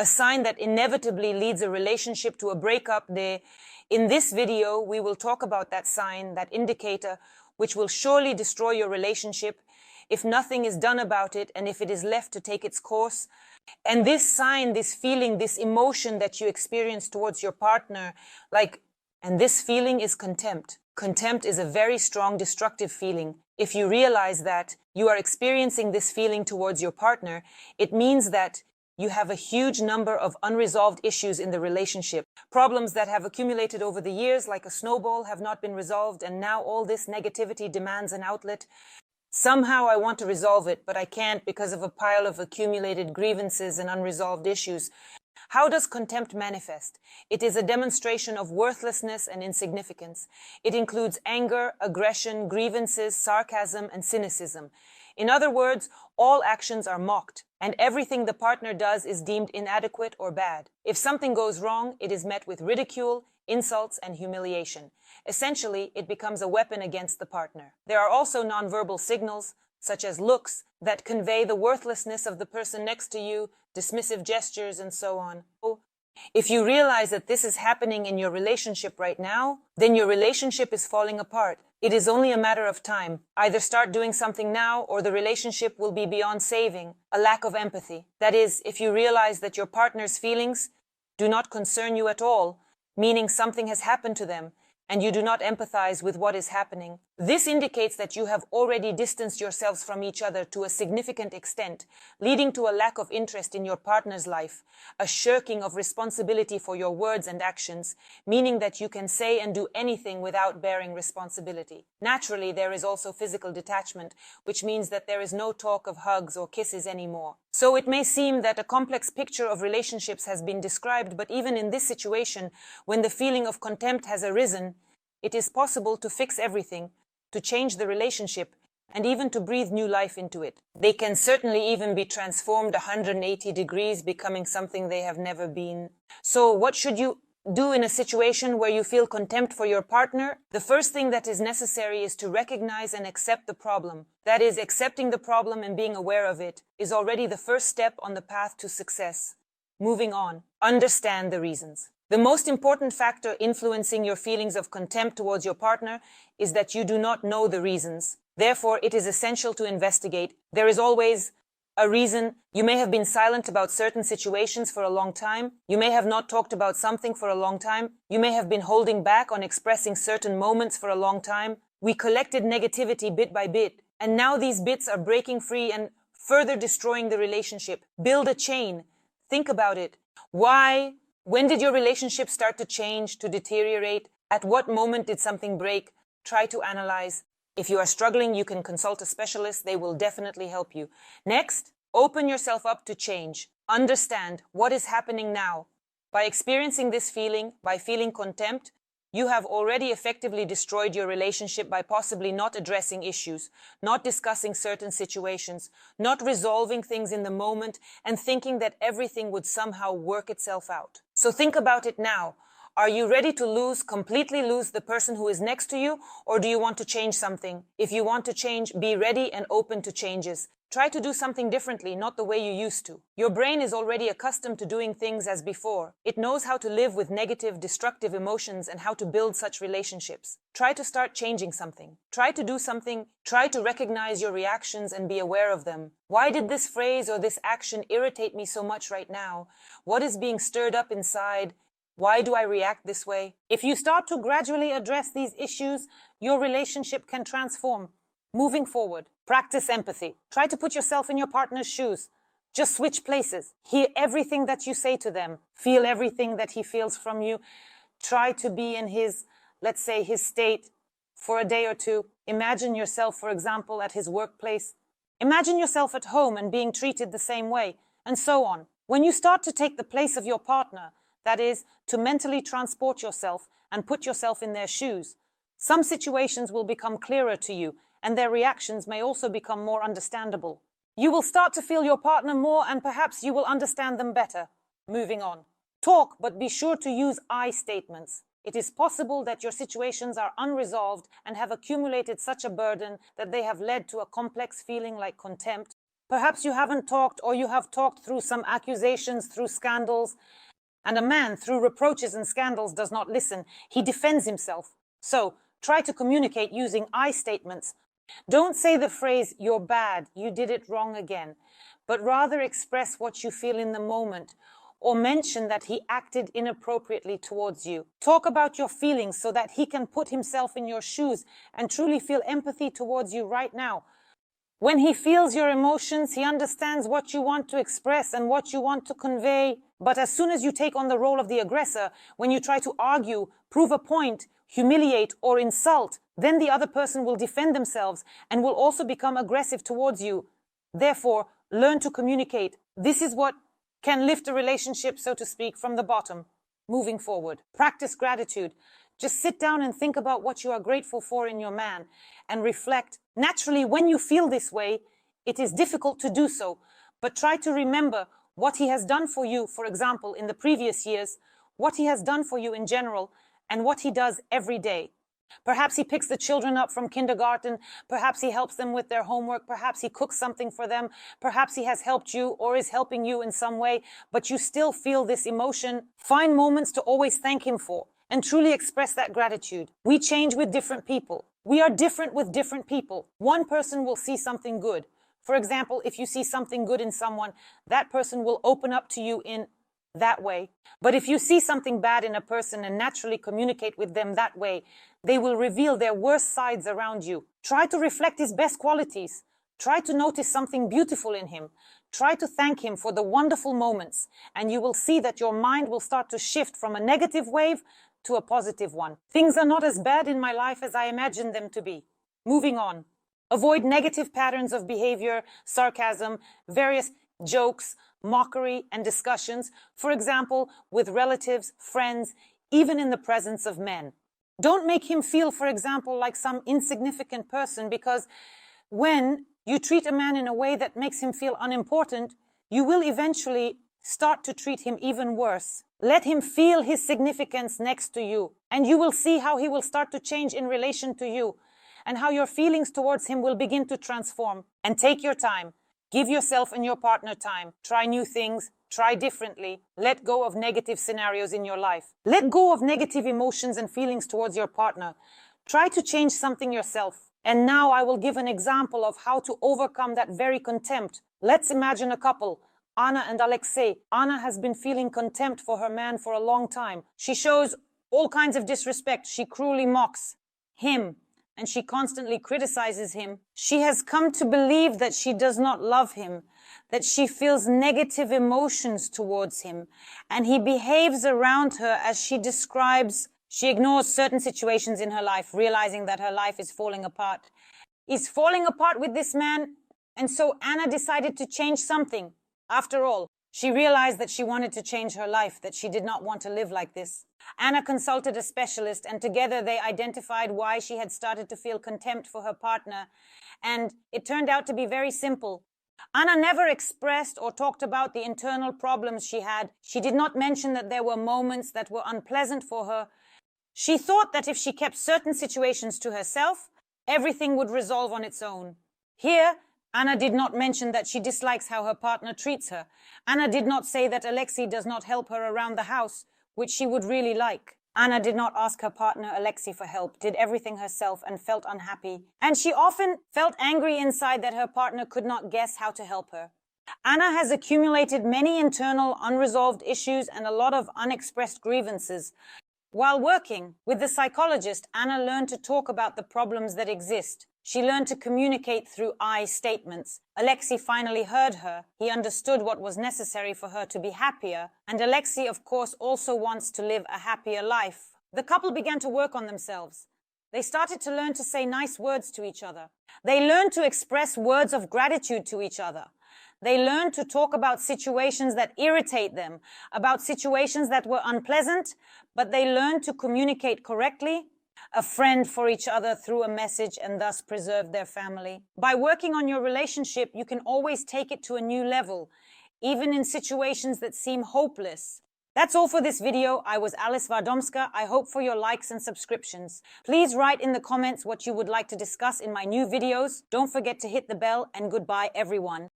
a sign that inevitably leads a relationship to a breakup. In this video, we will talk about that sign, that indicator, which will surely destroy your relationship if nothing is done about it and if it is left to take its course. And this sign, this feeling, this emotion that you experience towards your partner, and this feeling is contempt. Contempt is a very strong, destructive feeling. If you realize that you are experiencing this feeling towards your partner, it means that you have a huge number of unresolved issues in the relationship. Problems that have accumulated over the years, like a snowball, have not been resolved, and now all this negativity demands an outlet. Somehow I want to resolve it, but I can't because of a pile of accumulated grievances and unresolved issues. How does contempt manifest? It is a demonstration of worthlessness and insignificance. It includes anger, aggression, grievances, sarcasm, and cynicism. In other words, all actions are mocked, and everything the partner does is deemed inadequate or bad. If something goes wrong, it is met with ridicule, insults, and humiliation. Essentially, it becomes a weapon against the partner. There are also nonverbal signals, such as looks, that convey the worthlessness of the person next to you, dismissive gestures, and so on. If you realize that this is happening in your relationship right now, then your relationship is falling apart. It is only a matter of time. Either start doing something now, or the relationship will be beyond saving. A lack of empathy. That is, if you realize that your partner's feelings do not concern you at all, meaning something has happened to them, and you do not empathize with what is happening. This indicates that you have already distanced yourselves from each other to a significant extent, leading to a lack of interest in your partner's life, a shirking of responsibility for your words and actions, meaning that you can say and do anything without bearing responsibility. Naturally, there is also physical detachment, which means that there is no talk of hugs or kisses anymore. So it may seem that a complex picture of relationships has been described, but even in this situation, when the feeling of contempt has arisen, it is possible to fix everything, to change the relationship, and even to breathe new life into it. They can certainly even be transformed 180 degrees, becoming something they have never been. So what should you do in a situation where you feel contempt for your partner? The first thing that is necessary is to recognize and accept the problem. That is, accepting the problem and being aware of it is already the first step on the path to success. Moving on, understand the reasons. The most important factor influencing your feelings of contempt towards your partner is that you do not know the reasons. Therefore, it is essential to investigate. There is always a reason. You may have been silent about certain situations for a long time. You may have not talked about something for a long time. You may have been holding back on expressing certain moments for a long time. We collected negativity bit by bit, and now these bits are breaking free and further destroying the relationship. Build a chain. Think about it. Why? When did your relationship start to change, to deteriorate? At what moment did something break? Try to analyze. If you are struggling, you can consult a specialist. They will definitely help you. Next, open yourself up to change. Understand what is happening now. By experiencing this feeling, by feeling contempt, you have already effectively destroyed your relationship by possibly not addressing issues, not discussing certain situations, not resolving things in the moment, and thinking that everything would somehow work itself out. So think about it now. Are you ready to completely lose the person who is next to you, or do you want to change something? If you want to change, be ready and open to changes. Try to do something differently, not the way you used to. Your brain is already accustomed to doing things as before. It knows how to live with negative, destructive emotions and how to build such relationships. Try to start changing something. Try to do something. Try to recognize your reactions and be aware of them. Why did this phrase or this action irritate me so much right now? What is being stirred up inside? Why do I react this way? If you start to gradually address these issues, your relationship can transform. Moving forward, practice empathy. Try to put yourself in your partner's shoes. Just switch places. Hear everything that you say to them. Feel everything that he feels from you. Try to be in his, let's say, his state for a day or two. Imagine yourself, for example, at his workplace. Imagine yourself at home and being treated the same way, and so on. When you start to take the place of your partner, that is, to mentally transport yourself and put yourself in their shoes, some situations will become clearer to you, and their reactions may also become more understandable. You will start to feel your partner more, and perhaps you will understand them better. Moving on. Talk, but be sure to use I statements. It is possible that your situations are unresolved and have accumulated such a burden that they have led to a complex feeling like contempt, Perhaps you haven't talked, or you have talked through some accusations, through scandals. And a man, through reproaches and scandals, does not listen. He defends himself. So try to communicate using I statements. Don't say the phrase, "You're bad, you did it wrong again," but rather express what you feel in the moment, or mention that he acted inappropriately towards you. Talk about your feelings so that he can put himself in your shoes and truly feel empathy towards you right now. When he feels your emotions, he understands what you want to express and what you want to convey. But as soon as you take on the role of the aggressor, when you try to argue, prove a point, humiliate, or insult, then the other person will defend themselves and will also become aggressive towards you. Therefore, learn to communicate. This is what can lift a relationship, so to speak, from the bottom, moving forward. Practice gratitude. Just sit down and think about what you are grateful for in your man and reflect. Naturally, when you feel this way, it is difficult to do so, but try to remember what he has done for you, for example, in the previous years, what he has done for you in general, and what he does every day. Perhaps he picks the children up from kindergarten, perhaps he helps them with their homework, perhaps he cooks something for them, perhaps he has helped you or is helping you in some way, but you still feel this emotion. Find moments to always thank him for and truly express that gratitude. We change with different people. We are different with different people. One person will see something good. For example, if you see something good in someone, that person will open up to you in that way. But if you see something bad in a person and naturally communicate with them that way, they will reveal their worst sides around you. Try to reflect his best qualities. Try to notice something beautiful in him. Try to thank him for the wonderful moments, and you will see that your mind will start to shift from a negative wave to a positive one. Things are not as bad in my life as I imagined them to be. Moving on. Avoid negative patterns of behavior, sarcasm, various jokes, mockery, and discussions, for example, with relatives, friends, even in the presence of men. Don't make him feel, for example, like some insignificant person, because when you treat a man in a way that makes him feel unimportant, you will eventually start to treat him even worse. Let him feel his significance next to you, and you will see how he will start to change in relation to you, and how your feelings towards him will begin to transform. And take your time. Give yourself and your partner time. Try new things. Try differently. Let go of negative scenarios in your life. Let go of negative emotions and feelings towards your partner. Try to change something yourself. And now I will give an example of how to overcome that very contempt. Let's imagine a couple, Anna and Alexei. Anna has been feeling contempt for her man for a long time. She shows all kinds of disrespect. She cruelly mocks him, and she constantly criticizes him. She has come to believe that she does not love him, that she feels negative emotions towards him, and he behaves around her as she describes. She ignores certain situations in her life, realizing that her life is falling apart. Is falling apart with this man, and so Anna decided to change something. After all, she realized that she wanted to change her life, that she did not want to live like this. Anna consulted a specialist, and together they identified why she had started to feel contempt for her partner, and it turned out to be very simple. Anna never expressed or talked about the internal problems she had. She did not mention that there were moments that were unpleasant for her. She thought that if she kept certain situations to herself, everything would resolve on its own. Here, Anna did not mention that she dislikes how her partner treats her. Anna did not say that Alexei does not help her around the house, which she would really like. Anna did not ask her partner Alexei for help, did everything herself, and felt unhappy. And she often felt angry inside that her partner could not guess how to help her. Anna has accumulated many internal unresolved issues and a lot of unexpressed grievances. While working with the psychologist, Anna learned to talk about the problems that exist. She learned to communicate through I statements. Alexei finally heard her. He understood what was necessary for her to be happier. And Alexei, of course, also wants to live a happier life. The couple began to work on themselves. They started to learn to say nice words to each other. They learned to express words of gratitude to each other. They learned to talk about situations that irritate them, about situations that were unpleasant, but they learned to communicate correctly, a friend for each other through a message, and thus preserve their family. By working on your relationship, you can always take it to a new level, even in situations that seem hopeless. That's all for this video. I was Alice Wardomska. I hope for your likes and subscriptions. Please write in the comments what you would like to discuss in my new videos. Don't forget to hit the bell, and goodbye everyone.